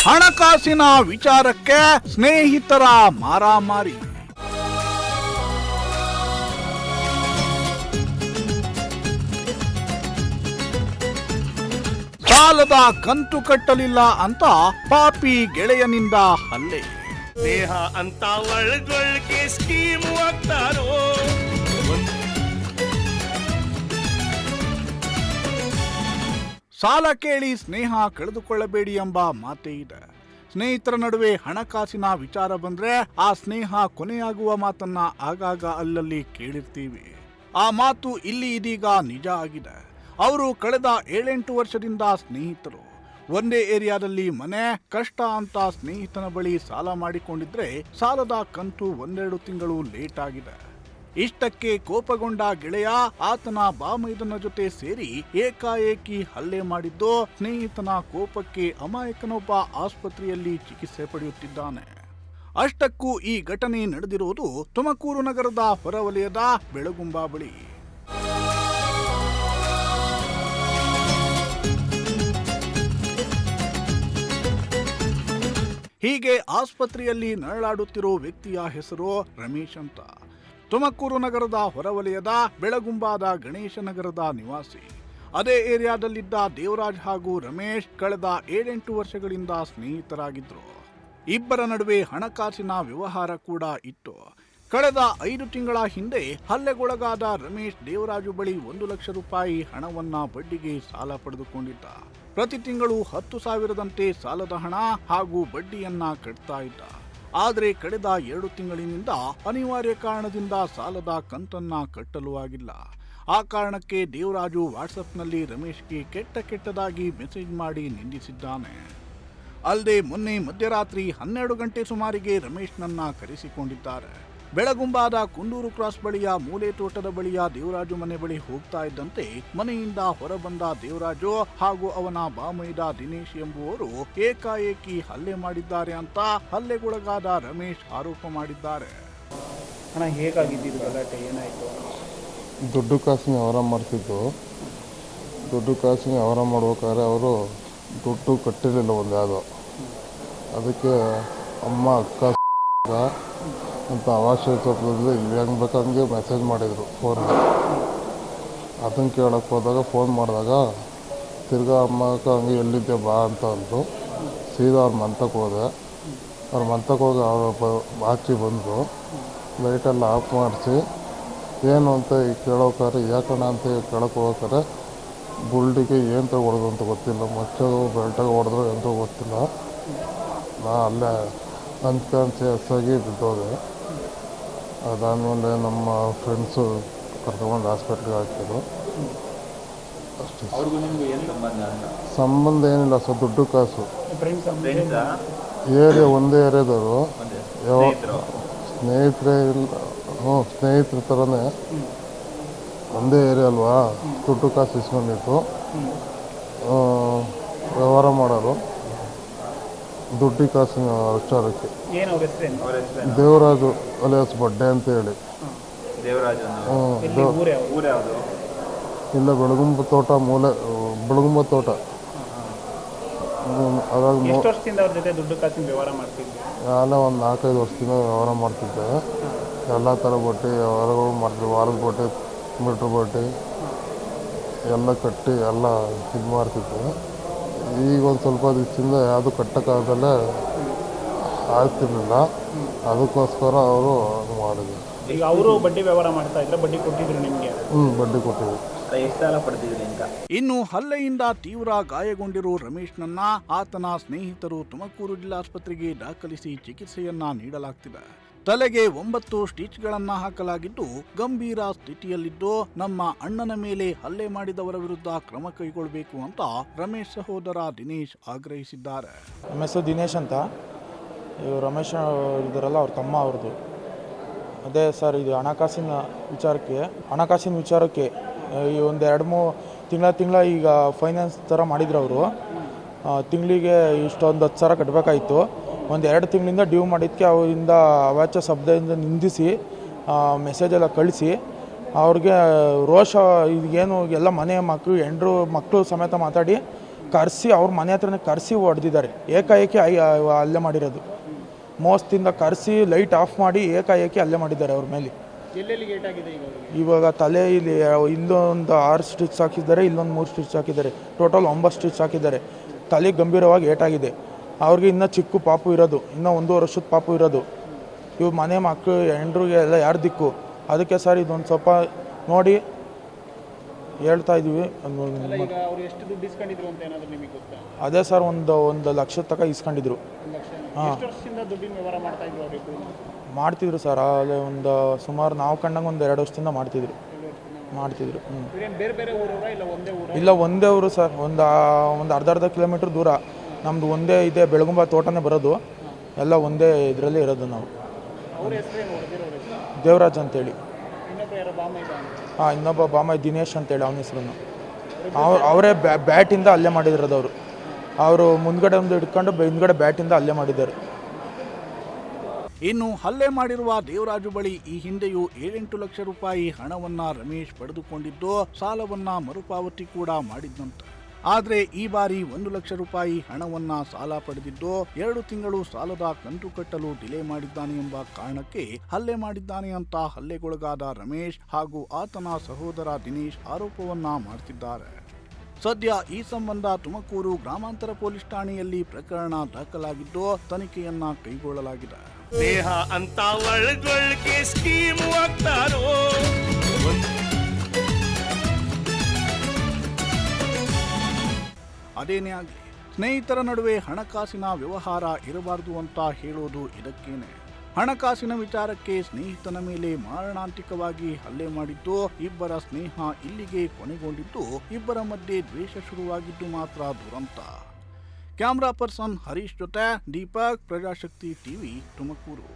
ಹಣಕಾಸಿನ ವಿಚಾರಕ್ಕೆ ಸ್ನೇಹಿತರ ಮಾರಾಮಾರಿ. ಸಾಲದ ಕಂತು ಕಟ್ಟಲಿಲ್ಲ ಅಂತ ಪಾಪಿ ಗೆಳೆಯನಿಂದ ಹಲ್ಲೆ. ದೇಹ ಅಂತ ಒಳಗೊಳಗೆ ಸ್ಕೀಮ್ ಆಗ್ತಾರೋ. ಸಾಲ ಕೇಳಿ ಸ್ನೇಹ ಕಳೆದುಕೊಳ್ಳಬೇಡಿ ಎಂಬ ಮಾತೇ ಇದೆ. ಸ್ನೇಹಿತರ ನಡುವೆ ಹಣಕಾಸಿನ ವಿಚಾರ ಬಂದ್ರೆ ಆ ಸ್ನೇಹ ಕೊನೆಯಾಗುವ ಮಾತನ್ನ ಆಗಾಗ ಅಲ್ಲಲ್ಲಿ ಕೇಳಿರ್ತೀವಿ. ಆ ಮಾತು ಇಲ್ಲಿ ಇದೀಗ ನಿಜ ಆಗಿದೆ. ಅವರು ಕಳೆದ 7-8 ವರ್ಷದಿಂದ ಸ್ನೇಹಿತರು. ಒಂದೇ ಏರಿಯಾದಲ್ಲಿ ಮನೆ ಕಷ್ಟ ಅಂತ ಸ್ನೇಹಿತನ ಬಳಿ ಸಾಲ ಮಾಡಿಕೊಂಡಿದ್ರೆ ಸಾಲದ ಕಂತು 1-2 ತಿಂಗಳು ಲೇಟ್ ಆಗಿದೆ. ಇಷ್ಟಕ್ಕೆ ಕೋಪಗೊಂಡ ಗೆಳೆಯ ಆತನ ಬಾಮೈದನ ಜೊತೆ ಸೇರಿ ಏಕಾಏಕಿ ಹಲ್ಲೆ ಮಾಡಿದ್ದು, ಸ್ನೇಹಿತನ ಕೋಪಕ್ಕೆ ಅಮಾಯಕನೊಬ್ಬ ಆಸ್ಪತ್ರೆಯಲ್ಲಿ ಚಿಕಿತ್ಸೆ ಪಡೆಯುತ್ತಿದ್ದಾನೆ. ಅಷ್ಟಕ್ಕೂ ಈ ಘಟನೆ ನಡೆದಿರುವುದು ತುಮಕೂರು ನಗರದ ಹೊರವಲಯದ ಬೆಳಗುಂಬ ಬಳಿ. ಹೀಗೆ ಆಸ್ಪತ್ರೆಯಲ್ಲಿ ನರಳಾಡುತ್ತಿರೋ ವ್ಯಕ್ತಿಯ ಹೆಸರು ರಮೇಶ್ ಅಂತ. ತುಮಕೂರು ನಗರದ ಹೊರವಲಯದ ಬೆಳಗುಂಬಾದ ಗಣೇಶ ನಗರದ ನಿವಾಸಿ. ಅದೇ ಏರಿಯಾದಲ್ಲಿದ್ದ ದೇವರಾಜ್ ಹಾಗೂ ರಮೇಶ್ ಕಳೆದ 7-8 ವರ್ಷಗಳಿಂದ ಸ್ನೇಹಿತರಾಗಿದ್ರು. ಇಬ್ಬರ ನಡುವೆ ಹಣಕಾಸಿನ ವ್ಯವಹಾರ ಕೂಡ ಇತ್ತು. ಕಳೆದ 5 ತಿಂಗಳ ಹಿಂದೆ ಹಲ್ಲೆಗೊಳಗಾದ ರಮೇಶ್ ದೇವರಾಜು ಬಳಿ 1 ಲಕ್ಷ ರೂಪಾಯಿ ಹಣವನ್ನ ಬಡ್ಡಿಗೆ ಸಾಲ ಪಡೆದುಕೊಂಡಿದ್ದ. ಪ್ರತಿ ತಿಂಗಳು 10,000ದಂತೆ ಸಾಲದ ಹಣ ಹಾಗೂ ಬಡ್ಡಿಯನ್ನ ಕಟ್ತಾ ಇದ್ದ. ಆದರೆ ಕಳೆದ 2 ತಿಂಗಳಿನಿಂದ ಅನಿವಾರ್ಯ ಕಾರಣದಿಂದ ಸಾಲದ ಕಂತನ್ನ ಕಟ್ಟಲು ಆಗಿಲ್ಲ. ಆ ಕಾರಣಕ್ಕೆ ದೇವರಾಜು ವಾಟ್ಸಪ್ನಲ್ಲಿ ರಮೇಶ್ಗೆ ಕೆಟ್ಟದಾಗಿ ಮೆಸೇಜ್ ಮಾಡಿ ನಿಂದಿಸಿದ್ದಾನೆ. ಅಲ್ಲದೆ ಮೊನ್ನೆ ಮಧ್ಯರಾತ್ರಿ 12 ಗಂಟೆ ಸುಮಾರಿಗೆ ರಮೇಶ್ನನ್ನ ಕರೆಸಿಕೊಂಡಿದ್ದಾರೆ. ಬೆಳಗುಂಬಾದ ಕುಂದೂರು ಕ್ರಾಸ್ ಬಳಿಯ ಮೂಲೆ ತೋಟದ ಬಳಿಯ ದೇವರಾಜು ಮನೆ ಬಳಿ ಹೋಗ್ತಾ ಇದ್ದಂತೆ ಮನೆಯಿಂದ ಹೊರಬಂದ ದೇವರಾಜು ಹಾಗೂ ಅವನ ಬಾಮೈದ ದಿನೇಶ್ ಎಂಬುವರು ಏಕಾಏಕಿ ಹಲ್ಲೆ ಮಾಡಿದ್ದಾರೆ ಅಂತ ಹಲ್ಲೆಗೊಳಗಾದ ರಮೇಶ್ ಆರೋಪ ಮಾಡಿದ್ದಾರೆ. ಹಣ ಹೇಗಾಗಿದ್ದು ಗಲಾಟೆ ಏನಾಯಿತು? ದುಡ್ಡು ಕಾಸಿನ ವ್ಯವಹಾರ ಮಾಡ್ತಿದ್ದು. ದುಡ್ಡು ಕಾಸಿನ ವ್ಯವಹಾರ ಮಾಡ್ಬೇಕಾದ್ರೆ ಅವರು ದುಡ್ಡು ಕಟ್ಟಿರಲಿಲ್ಲ ಒಂದು ಯಾವುದೋ. ಅದಕ್ಕೆ ಅಮ್ಮ ಅಕ್ಕ ಅಂತ ಅವಶ್ಯಕತೆ ಹೆಂಗೆ ಬೇಕಂಗೆ ಮೆಸೇಜ್ ಮಾಡಿದರು ಫೋನಲ್ಲಿ. ಅದನ್ನು ಕೇಳೋಕ್ಕೆ ಹೋದಾಗ ಫೋನ್ ಮಾಡಿದಾಗ ತಿರ್ಗಾ ಅಮ್ಮ ಅಕ್ಕ ಹಂಗೆ ಎಲ್ಲಿದ್ದೆ ಬಾ ಅಂತ ಅಂದರು. ಸೀದಾ ಅವ್ರ ಮಂತಕ್ಕೆ ಹೋದೆ. ಅವ್ರ ಮಂತಕ್ಕೆ ಹೋಗಿ ಅವರು ಆಚೆ ಬಂದರು. ಲೈಟೆಲ್ಲ ಆಫ್ ಮಾಡಿಸಿ ಏನು ಅಂತ ಕೇಳೋಕ್ಕಾರೆ ಯಾಕಣ್ಣ ಅಂತ ಕೇಳೋಕೆ ಹೋಗ್ತಾರೆ. ಬುಲ್ಡಿಗೆ ಏನು ತಗೊಳ್ಳೋದು ಅಂತ ಗೊತ್ತಿಲ್ಲ, ಮಚ್ಚದು ಬೆಲ್ಟಾಗಿ ಹೊಡೆದ್ರು ಎಂತ ಗೊತ್ತಿಲ್ಲ. ನಾ ಅಲ್ಲೇ ಅನ್ಕಾನ್ಸಿ ಹಸ್ಸಾಗಿ ಬಿದ್ದೋದೆ. ಅದಾದಮೇಲೆ ನಮ್ಮ ಫ್ರೆಂಡ್ಸು ಕರ್ಕೊಂಡು ಹಾಸ್ಪಿಟ್ಲಿಗೆ ಹಾಕಿದ್ರು. ಅಷ್ಟೇ. ಸಂಬಂಧ ಏನಿಲ್ಲ ಸರ್, ದುಡ್ಡು ಕಾಸು. ಒಂದೇ ಏರಿಯಾದವರು ಸ್ನೇಹಿತರೇ ಇಲ್ಲ. ಸ್ನೇಹಿತರ ಥರನೇ ಒಂದೇ ಏರಿಯಾ ಅಲ್ವಾ. ದುಡ್ಡು ಕಾಸು ಇಸ್ಕೊಂಡಿತ್ತು, ವ್ಯವಹಾರ ಮಾಡೋರು ದುಡ್ಡಿ ಕಾಸಿನ ವಿಚಾರಕ್ಕೆ. ದೇವರಾಜು ಅಲಿಯಾಸ್ ಬಡ್ಡೆ ಅಂತ ಹೇಳಿ. ಇಲ್ಲ, ಬೆಳಗುಂಬ ತೋಟ ಮೂಲೆ, ಬೆಳಗುಂಬ ತೋಟ. ಅದಾಗ ನಾನು ಒಂದು 4-5 ವರ್ಷದಿಂದ ವ್ಯವಹಾರ ಮಾಡ್ತಿದ್ದೆ. ಎಲ್ಲ ಥರ ಬಟ್ಟೆ ವ್ಯವಹಾರಗಳು ಮಾಡ್ತಿದ್ದೆ. ವಾರದ ಬಟ್ಟೆ, ಮೀಟ್ರ್ ಬಟ್ಟೆ ಎಲ್ಲ ಕಟ್ಟಿ ಎಲ್ಲ ಇದು ಮಾಡ್ತಿದ್ದೆ. ಈಗ ಒಂದು ಸ್ವಲ್ಪ ದಿವಸದಿಂದ ಯಾವುದು ಕಟ್ಟಕ್ಕಾಗದಲ್ಲೇ ಆಗ್ತಿರ್ಲಿಲ್ಲ. ಅದಕ್ಕೋಸ್ಕರ ಅವರು ಮಾಡಿದ್ರು. ಈಗ ಅವರು ಬಡ್ಡಿ ವ್ಯವಹಾರ ಮಾಡ್ತಾ ಇದ್ರೆ ಬಡ್ಡಿ ಕೊಟ್ಟಿದ್ರು ನಿಮಗೆ? ಬಡ್ಡಿ ಕೊಟ್ಟಿದ್ರು. ಎಷ್ಟು ಸಾಲ ಪಡೆದಿದ್ರಿ ಅಂತ? ಇನ್ನು ಹಲ್ಲೆಯಿಂದ ತೀವ್ರ ಗಾಯಗೊಂಡಿರೋ ರಮೇಶ್ನನ್ನ ಆತನ ಸ್ನೇಹಿತರು ತುಮಕೂರು ಜಿಲ್ಲಾಸ್ಪತ್ರೆಗೆ ದಾಖಲಿಸಿ ಚಿಕಿತ್ಸೆಯನ್ನ ನೀಡಲಾಗ್ತಿದೆ. ತಲೆಗೆ 9 ಸ್ಟಿಚ್ಗಳನ್ನ ಹಾಕಲಾಗಿದ್ದು ಗಂಭೀರ ಸ್ಥಿತಿಯಲ್ಲಿದ್ದು ನಮ್ಮ ಅಣ್ಣನ ಮೇಲೆ ಹಲ್ಲೆ ಮಾಡಿದವರ ವಿರುದ್ಧ ಕ್ರಮ ಕೈಗೊಳ್ಳಬೇಕು ಅಂತ ರಮೇಶ್ ಸಹೋದರ ದಿನೇಶ್ ಆಗ್ರಹಿಸಿದ್ದಾರೆ. ನಮ್ಮ ಹೆಸರು ದಿನೇಶ್ ಅಂತ. ರಮೇಶ್ ಇದ್ದಾರಲ್ಲ, ಅವ್ರ ತಮ್ಮ ಅವ್ರದ್ದು. ಅದೇ ಸರ್, ಇದು ಹಣಕಾಸಿನ ವಿಚಾರಕ್ಕೆ ಈ ಒಂದು 2-3 ತಿಂಗಳ ಈಗ ಫೈನಾನ್ಸ್ ಥರ ಮಾಡಿದ್ರು ಅವರು. ತಿಂಗಳಿಗೆ ಇಷ್ಟೊಂದು 10,000 ಕಟ್ಟಬೇಕಾಯಿತು. ಒಂದು 2 ತಿಂಗಳಿಂದ ಡ್ಯೂ ಮಾಡಿದ್ದಕ್ಕೆ ಅವರಿಂದ ಅವಾಚ್ಯ ಶಬ್ದದಿಂದ ನಿಂದಿಸಿ ಮೆಸೇಜೆಲ್ಲ ಕಳಿಸಿ ಅವ್ರಿಗೆ ರೋಷ, ಈಗೇನು ಎಲ್ಲ ಮನೆ ಮಕ್ಕಳು ಸಮೇತ ಮಾತಾಡಿ ಕರೆಸಿ ಅವ್ರ ಮನೆ ಹತ್ರನೇ ಕರೆಸಿ ಹೊಡೆದಿದ್ದಾರೆ. ಏಕಾಏಕಿ ಹಲ್ಲೆ ಮಾಡಿರೋದು. ಮೋಸದಿಂದ ಕರೆಸಿ ಲೈಟ್ ಆಫ್ ಮಾಡಿ ಏಕಾಏಕಿ ಹಲ್ಲೆ ಮಾಡಿದ್ದಾರೆ ಅವ್ರ ಮೇಲೆ. ಎಲ್ಲೆಲ್ಲಿ ಗೇಟ್ ಆಗಿದೆ ಈಗ ಅವ್ರಿಗೆ? ಇವಾಗ ತಲೆ ಇಲ್ಲೊಂದು 6 ಸ್ಟಿಚ್ ಹಾಕಿದ್ದಾರೆ, ಇಲ್ಲೊಂದು 3 ಸ್ಟಿಚ್ ಹಾಕಿದ್ದಾರೆ. ಟೋಟಲ್ 9 ಸ್ಟಿಚ್ ಹಾಕಿದ್ದಾರೆ. ತಲೆ ಗಂಭೀರವಾಗಿ ಏಟಾಗಿದೆ. ಅವ್ರಿಗೆ ಇನ್ನೂ ಚಿಕ್ಕ ಪಾಪು ಇರೋದು, ಇನ್ನೂ 1.5 ವರ್ಷದ ಪಾಪು ಇರೋದು. ಇವ್ರ ಮನೆ ಮಕ್ಕಳು ಹೆಂಡ್ರಿಗೆ ಎಲ್ಲ ಯಾರು ದಿಕ್ಕು? ಅದಕ್ಕೆ ಸರ್ ಇದೊಂದು ಸ್ವಲ್ಪ ನೋಡಿ ಹೇಳ್ತಾ ಇದ್ದೀವಿ. ಈಗ ಅವ್ರು ಎಷ್ಟು ದುಡ್ಡು ಇಸ್ಕೊಂಡಿದ್ರು ಅಂತ ಏನಾದರೂ ನಿಮಗೆ ಗೊತ್ತಾ? ಅದೇ ಸರ್ ಒಂದು ಲಕ್ಷದ ತನಕ ಇಸ್ಕೊಂಡಿದ್ರು. ಎಷ್ಟು ವರ್ಷದಿಂದ ದುಡ್ಡಿನ ವ್ಯವಹಾರ ಮಾಡ್ತಾ ಇದ್ರು ಅವರಿಬ್ಬರು? ಮಾಡ್ತಿದ್ರು ಸರ್. ಅಲ್ಲೇ ಒಂದು ಸುಮಾರು ನಾವು ಕಂಡಂಗೆ ಒಂದು 2 ವರ್ಷದಿಂದ ಮಾಡ್ತಿದ್ರು. ಬೇರೆ ಬೇರೆ ಊರವರ ಇಲ್ಲ ಒಂದೇ ಊರು? ಇಲ್ಲ ಒಂದೇ ಊರು ಸರ್. ಒಂದು ಅರ್ಧ ಕಿಲೋಮೀಟ್ರ್ ದೂರ. ನಮ್ಮದು ಒಂದೇ ಇದೆ, ಬೆಳಗುಂಬ ತೋಟನೇ ಬರೋದು. ಎಲ್ಲ ಒಂದೇ ಇದರಲ್ಲಿ ಇರೋದು ನಾವು. ಅವ್ರ ಹೆಸರೇನು ಹೊಡೆದಿರೋರು? ದೇವರಾಜ್ ಅಂತೇಳಿ. ಇನ್ನೊಬ್ಬ ಯಾರೋ ಬಾಮ ಇದೆ? ಇನ್ನೊಬ್ಬ ಬಾಮ ದಿನೇಶ್ ಅಂತೇಳಿ ಅವನ ಹೆಸರನ್ನು. ಅವರೇ ಬ್ಯಾಟಿಂದ ಹಲ್ಲೆ ಮಾಡಿರೋದು. ಅವರು ಮುಂದ್ಗಡೆ ಒಂದು ಹಿಡ್ಕೊಂಡು ಹಿಂದ್ಗಡೆ ಬ್ಯಾಟಿಂದ ಹಲ್ಲೆ ಮಾಡಿದ್ದಾರೆ. ಇನ್ನು ಹಲ್ಲೆ ಮಾಡಿರುವ ದೇವರಾಜು ಬಳಿ ಈ ಹಿಂದೆಯೂ 7-8 ಲಕ್ಷ ರೂಪಾಯಿ ಹಣವನ್ನ ರಮೇಶ್ ಪಡೆದುಕೊಂಡಿದ್ದು ಸಾಲವನ್ನ ಮರುಪಾವತಿ ಕೂಡ ಮಾಡಿದ್ದಂತೆ. ಆದರೆ ಈ ಬಾರಿ 1 ಲಕ್ಷ ರೂಪಾಯಿ ಹಣವನ್ನ ಸಾಲ ಪಡೆದಿದ್ದು 2 ತಿಂಗಳು ಸಾಲದ ಕಂತು ಕಟ್ಟಲು ಡಿಲೇ ಮಾಡಿದ್ದಾನೆ ಎಂಬ ಕಾರಣಕ್ಕೆ ಹಲ್ಲೆ ಮಾಡಿದ್ದಾನೆ ಅಂತ ಹಲ್ಲೆಗೊಳಗಾದ ರಮೇಶ್ ಹಾಗೂ ಆತನ ಸಹೋದರ ದಿನೇಶ್ ಆರೋಪವನ್ನ ಮಾಡ್ತಿದ್ದಾರೆ. ಸದ್ಯ ಈ ಸಂಬಂಧ ತುಮಕೂರು ಗ್ರಾಮಾಂತರ ಪೊಲೀಸ್ ಠಾಣೆಯಲ್ಲಿ ಪ್ರಕರಣ ದಾಖಲಾಗಿದ್ದು ತನಿಖೆಯನ್ನ ಕೈಗೊಳ್ಳಲಾಗಿದೆ. ದೇಹ ಅಂತ ಒಳಗೊಳಗೆ ಸ್ಕೀಮ್ ಆಗ್ತಾರೋ. ಅದೇನೇ ಆಗಲಿ, ಸ್ನೇಹಿತರ ನಡುವೆ ಹಣಕಾಸಿನ ವ್ಯವಹಾರ ಇರಬಾರದು ಅಂತ ಹೇಳೋದು ಇದಕ್ಕೇನೆ. ಹಣಕಾಸಿನ ವಿಚಾರಕ್ಕೆ ಸ್ನೇಹಿತನ ಮೇಲೆ ಮಾರಣಾಂತಿಕವಾಗಿ ಹಲ್ಲೆ ಮಾಡಿದ್ದು ಇಬ್ಬರ ಸ್ನೇಹ ಇಲ್ಲಿಗೆ ಕೊನೆಗೊಂಡಿದ್ದು ಇಬ್ಬರ ಮಧ್ಯೆ ದ್ವೇಷ ಶುರುವಾಗಿದ್ದು ಮಾತ್ರ ದುರಂತ. ಕ್ಯಾಮ್ರಾ ಪರ್ಸನ್ ಹರೀಶ್ ಜೊತೆ ದೀಪಕ್, ಪ್ರಜಾಶಕ್ತಿ ಟಿವಿ, ತುಮಕೂರು.